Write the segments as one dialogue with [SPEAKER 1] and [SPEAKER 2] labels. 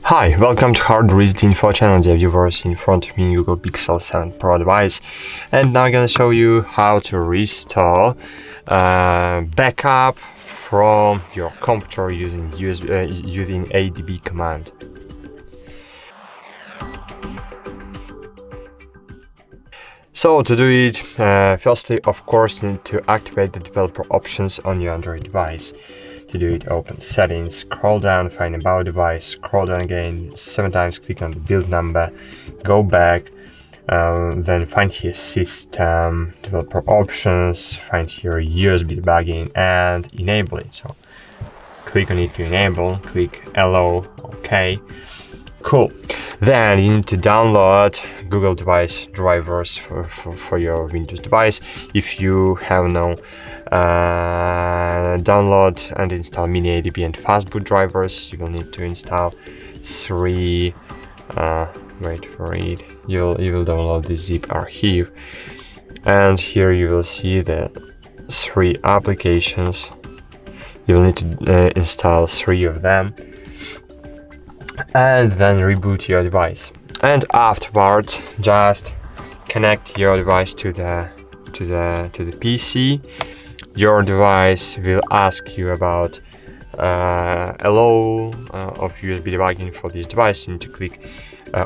[SPEAKER 1] Hi, welcome to HardReset.Info channel, dear viewers. In front of me Google Pixel 7 Pro device, and now I'm gonna show you how to restore backup from your computer using using ADB command. So to do it, firstly, of course, you need to activate the developer options on your Android device. To do it, open Settings, scroll down, find About device, scroll down again 7 times, click on the build number, go back, then find here System, Developer Options, find here USB debugging and enable it. So click on it to enable, click Allow, OK. Cool. Then you need to download Google device drivers for your Windows device. If you have no download and install mini ADB and fastboot drivers, you will need to install 3 wait for it, you will download the zip archive, and here you will see the 3 applications. You will need to install 3 of them and then reboot your device, and afterwards just connect your device to the PC. Your device will ask you about allow of USB debugging for this device. You need to click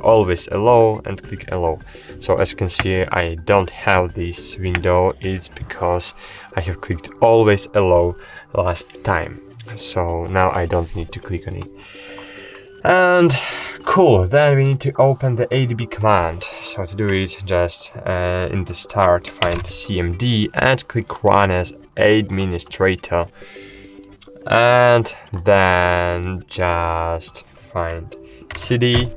[SPEAKER 1] always allow and click allow. So as you can see, I don't have this window. It's because I have clicked always allow last time, so now I don't need to click on it. And cool, then we need to open the ADB command. So to do it, just in the start find CMD and click run as administrator, and then just find cd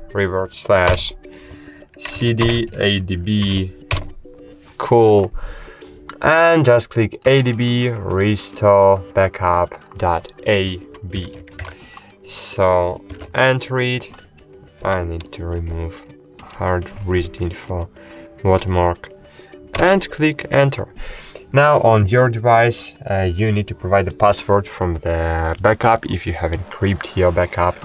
[SPEAKER 1] /cd ADB. Cool, and just click ADB restore backup.ab. So enter it. I need to remove HardReset.Info watermark and click enter. Now on your device, you need to provide the password from the backup if you have encrypted your backup.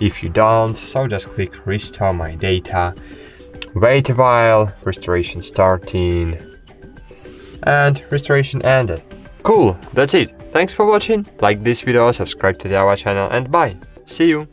[SPEAKER 1] If you don't, so just click restore my data, wait a while, restoration starting, and restoration ended. Cool, that's it. Thanks for watching. Like this video, subscribe to our channel, and bye. See you.